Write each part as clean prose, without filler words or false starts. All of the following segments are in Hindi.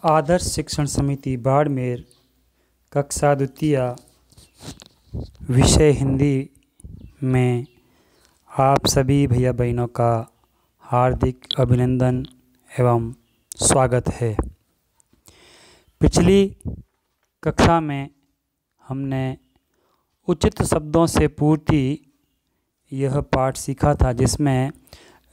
आदर्श शिक्षण समिति बाड़मेर कक्षा द्वितीय विषय हिंदी में आप सभी भैया बहनों का हार्दिक अभिनंदन एवं स्वागत है। पिछली कक्षा में हमने उचित शब्दों से पूर्ति यह पाठ सीखा था, जिसमें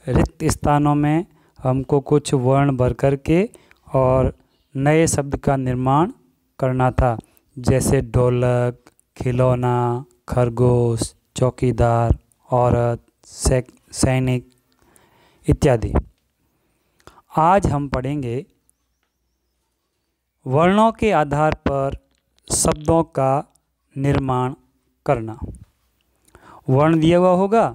रिक्त स्थानों में हमको कुछ वर्ण भर करके और नए शब्द का निर्माण करना था, जैसे ढोलक, खिलौना, खरगोश, चौकीदार, औरत, सैनिक इत्यादि। आज हम पढ़ेंगे वर्णों के आधार पर शब्दों का निर्माण करना। वर्ण दिया हुआ होगा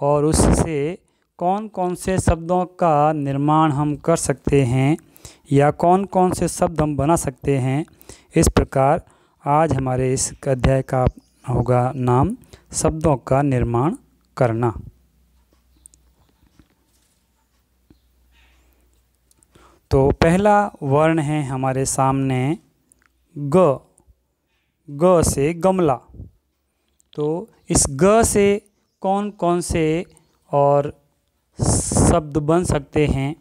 और उससे कौन कौन से शब्दों का निर्माण हम कर सकते हैं या कौन कौन से शब्द हम बना सकते हैं। इस प्रकार आज हमारे इस अध्याय का होगा नाम शब्दों का निर्माण करना। तो पहला वर्ण है हमारे सामने ग। ग से गमला। तो इस ग से कौन कौन से और शब्द बन सकते हैं,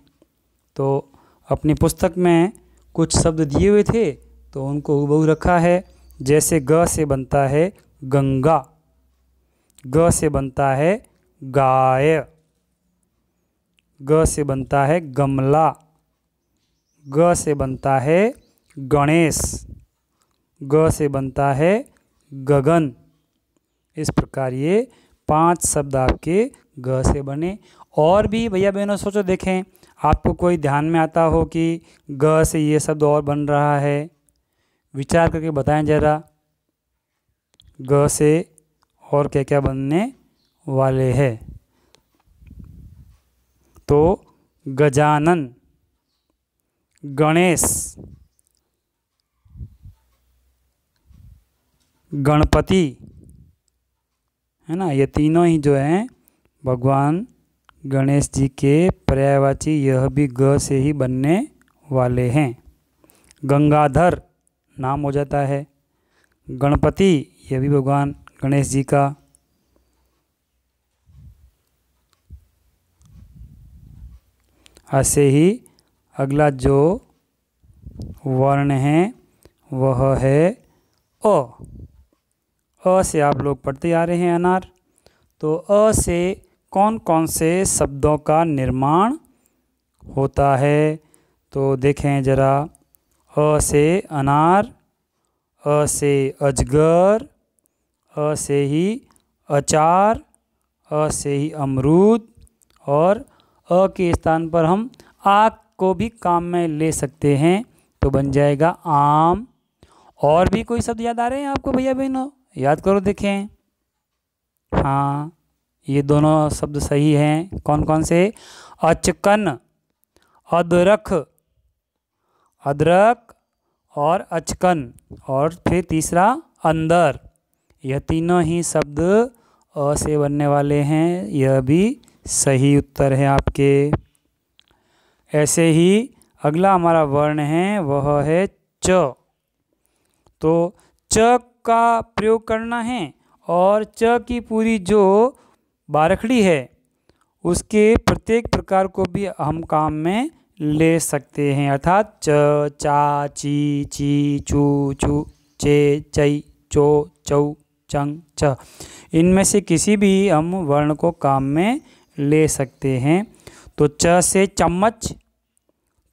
तो अपनी पुस्तक में कुछ शब्द दिए हुए थे तो उनको हूबहू रखा है। जैसे ग से बनता है गंगा, ग से बनता है गाय, ग से बनता है गमला, ग से बनता है गणेश, ग से बनता है गगन। इस प्रकार ये 5 शब्द आपके ग से बने। और भी भैया बहनों सोचो, देखें आपको कोई ध्यान में आता हो कि ग से ये शब्द और बन रहा है, विचार करके बताएं जरा। ग से और क्या क्या बनने वाले हैं। तो गजानन, गणेश, गणपति, है ना। ये तीनों ही जो हैं भगवान गणेश जी के पर्यायवाची, यह भी ग से ही बनने वाले हैं। गंगाधर नाम हो जाता है। गणपति यह भी भगवान गणेश जी का। ऐसे ही अगला जो वर्ण है वह है अ। अ से आप लोग पढ़ते आ रहे हैं अनार। तो अ से कौन कौन से शब्दों का निर्माण होता है, तो देखें जरा। अ से अनार, अ से अजगर, अ से ही अचार, अ से ही अमरूद, और अ के स्थान पर हम आक को भी काम में ले सकते हैं, तो बन जाएगा आम। और भी कोई शब्द याद आ रहे हैं आपको भैया बहनों? याद करो, देखें। हाँ, ये दोनों शब्द सही हैं। कौन कौन से? अचकन, अदरक, अदरक और अचकन, और फिर तीसरा अंदर। यह तीनों ही शब्द अ से बनने वाले हैं। यह भी सही उत्तर है आपके। ऐसे ही अगला हमारा वर्ण है वह है च। तो च का प्रयोग करना है और च की पूरी जो बारखड़ी है उसके प्रत्येक प्रकार को भी हम काम में ले सकते हैं, अर्थात च, चा, ची, ची, चू, चू, चे, चई, चो, चौ, चंग, छ। इनमें से किसी भी हम वर्ण को काम में ले सकते हैं। तो च से चम्मच,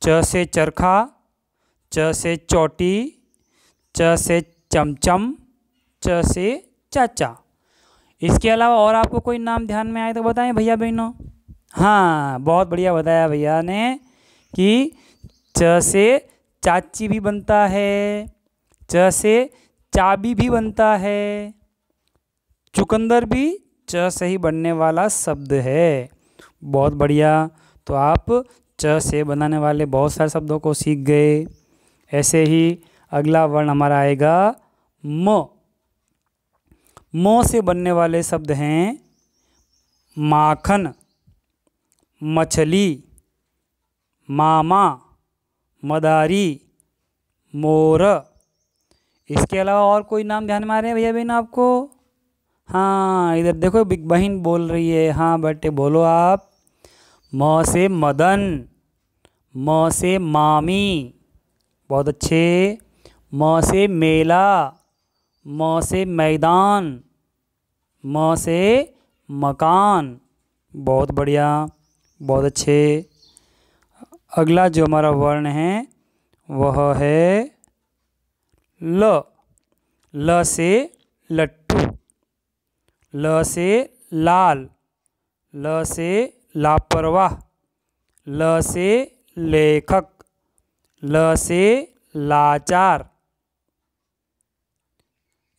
च से चरखा, च से चोटी, च से चमचम, च से चाचा। इसके अलावा और आपको कोई नाम ध्यान में आए तो बताएं भैया बहनों। हाँ, बहुत बढ़िया बताया भैया ने कि च से चाची भी बनता है, च से चाबी भी बनता है, चुकंदर भी च से ही बनने वाला शब्द है। बहुत बढ़िया। तो आप च से बनाने वाले बहुत सारे शब्दों को सीख गए। ऐसे ही अगला वर्ण हमारा आएगा म। म से बनने वाले शब्द हैं माखन, मछली, मामा, मदारी, मोर। इसके अलावा और कोई नाम ध्यान में आ रहे हैं भैया बहन आपको? हाँ, इधर देखो बिग बहन बोल रही है। हाँ बेटे बोलो आप। म से मदन, म से मामी, बहुत अच्छे। म से मेला, म से मैदान, म से मकान, बहुत बढ़िया, बहुत अच्छे। अगला जो हमारा वर्ण है वह है ल। ल से लट्टू, ल से लाल, ल से लापरवाह, ल से लेखक, ल से लाचार।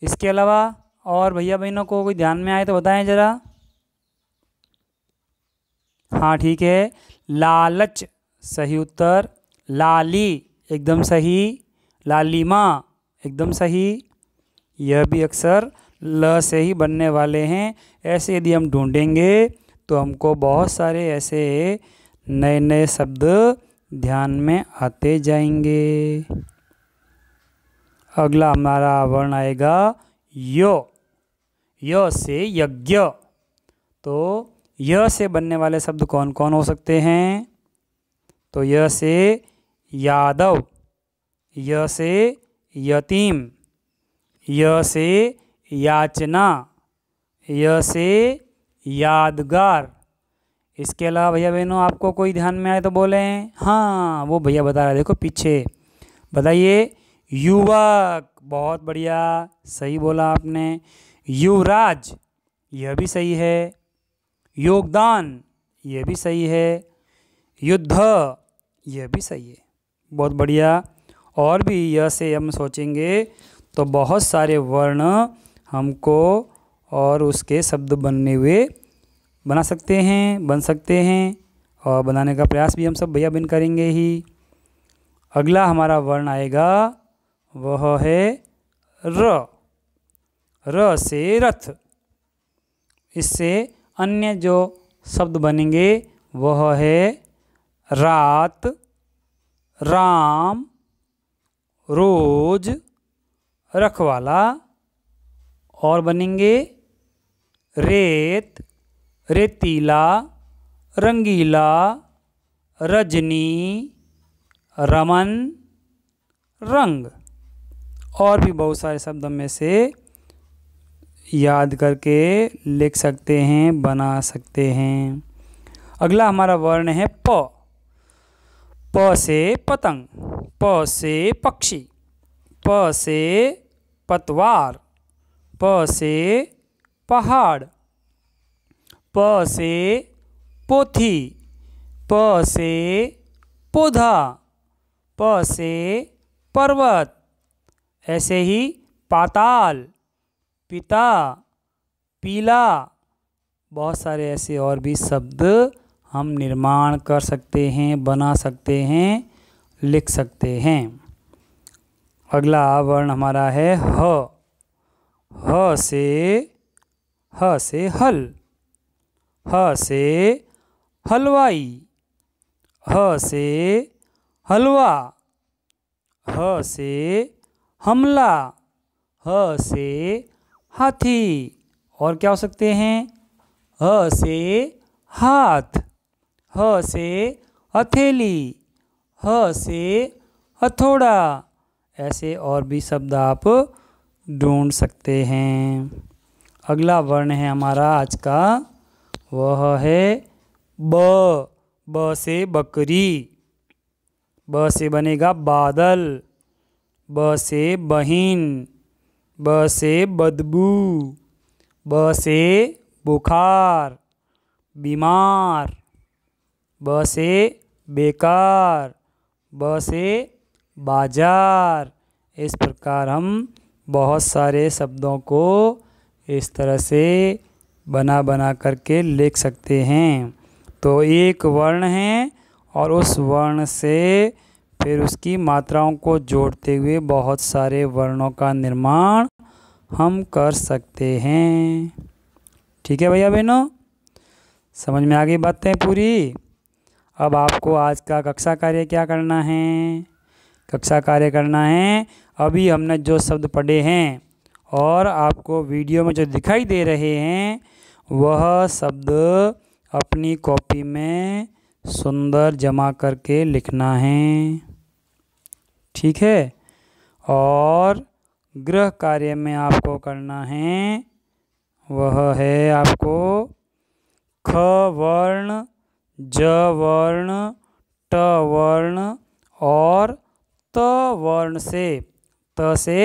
इसके अलावा और भैया बहनों को कोई ध्यान में आए तो बताएं ज़रा। हाँ ठीक है, लालच सही उत्तर। लाली एकदम सही। लालिमा एकदम सही। यह भी अक्सर ल से ही बनने वाले हैं। ऐसे यदि हम ढूंढेंगे तो हमको बहुत सारे ऐसे नए नए शब्द ध्यान में आते जाएंगे। अगला हमारा वर्ण आएगा यो। य से यज्ञ। तो य से बनने वाले शब्द कौन कौन हो सकते हैं? तो य से यादव, य से यतीम, य से याचना, य से यादगार। इसके अलावा भैया बहनों आपको कोई ध्यान में आए तो बोलें। हाँ वो भैया बता रहे, देखो पीछे, बताइए। युवक, बहुत बढ़िया, सही बोला आपने। युवराज, यह भी सही है। योगदान, यह भी सही है। युद्ध, यह भी सही है, बहुत बढ़िया। और भी यह से हम सोचेंगे तो बहुत सारे वर्ण हमको और उसके शब्द बनने हुए बना सकते हैं, बन सकते हैं, और बनाने का प्रयास भी हम सब भैया बहन करेंगे ही। अगला हमारा वर्ण आएगा वह है र। र से रथ। इससे अन्य जो शब्द बनेंगे वह है रात, राम, रोज, रखवाला। और बनेंगे रेत, रेतीला, रंगीला, रजनी, रमन, रंग। और भी बहुत सारे शब्दों में से याद करके लिख सकते हैं, बना सकते हैं। अगला हमारा वर्ण है प। प से पतंग, प से पक्षी, प से पतवार, प से पहाड़, प से पोथी, प से पौधा, प से पर्वत। ऐसे ही पाताल, पिता, पीला, बहुत सारे ऐसे और भी शब्द हम निर्माण कर सकते हैं, बना सकते हैं, लिख सकते हैं। अगला वर्ण हमारा है ह। ह से हल, ह से हलवाई, ह से हलवा, ह से हमला, ह से हाथी। और क्या हो सकते हैं? ह से हाथ, ह से हथेली, ह से हथौड़ा। ऐसे और भी शब्द आप ढूंढ सकते हैं। अगला वर्ण है हमारा आज का वह है ब। ब से बकरी, ब से बनेगा बादल, ब से बहिन, ब से बदबू, ब से बुखार, बीमार, ब से बेकार, ब से बाजार। इस प्रकार हम बहुत सारे शब्दों को इस तरह से बना बना करके लिख सकते हैं। तो एक वर्ण है और उस वर्ण से फिर उसकी मात्राओं को जोड़ते हुए बहुत सारे वर्णों का निर्माण हम कर सकते हैं। ठीक है भैया बहनों, समझ में आ गई बातें पूरी। अब आपको आज का कक्षा कार्य क्या करना है? कक्षा कार्य करना है। अभी हमने जो शब्द पढ़े हैं और आपको वीडियो में जो दिखाई दे रहे हैं वह शब्द अपनी कॉपी में सुंदर जमा करके लिखना है, ठीक है। और गृह कार्य में आपको करना है वह है आपको ख वर्ण, ज वर्ण, ट वर्ण और त वर्ण से, त से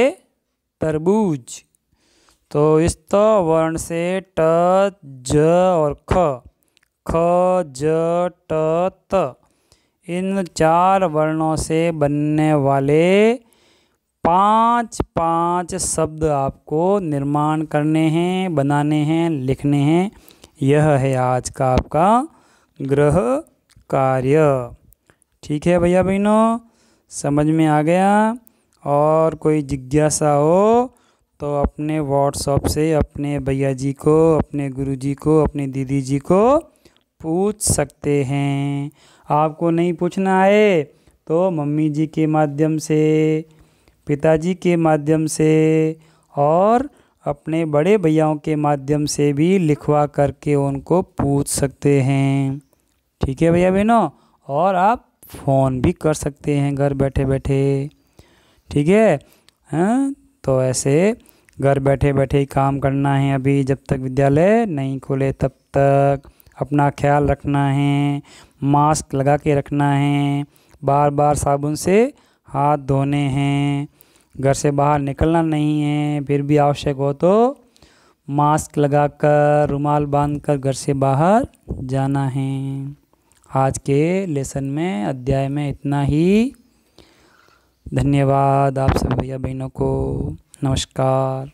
तरबूज, तो इस त वर्ण से ट, ज और ख, ज, ट, त, इन 4 वर्णों से बनने वाले 5 शब्द आपको निर्माण करने हैं, बनाने हैं, लिखने हैं। यह है आज का आपका गृह कार्य, ठीक है भैया बहनों, समझ में आ गया। और कोई जिज्ञासा हो तो अपने व्हाट्सएप से अपने भैया जी को, अपने गुरुजी को, अपनी दीदी जी को पूछ सकते हैं। आपको नहीं पूछना है तो मम्मी जी के माध्यम से, पिताजी के माध्यम से और अपने बड़े भैयाओं के माध्यम से भी लिखवा करके उनको पूछ सकते हैं, ठीक है भैया बहनों। और आप फ़ोन भी कर सकते हैं घर बैठे बैठे, ठीक है। हाँ, तो ऐसे घर बैठे बैठे ही काम करना है। अभी जब तक विद्यालय नहीं खुले तब तक अपना ख्याल रखना है, मास्क लगा के रखना है, बार बार साबुन से हाथ धोने हैं, घर से बाहर निकलना नहीं है, फिर भी आवश्यक हो तो मास्क लगाकर, रुमाल बांधकर घर से बाहर जाना है। आज के लेसन में, अध्याय में इतना ही। धन्यवाद आप सभी भैया बहनों को, नमस्कार।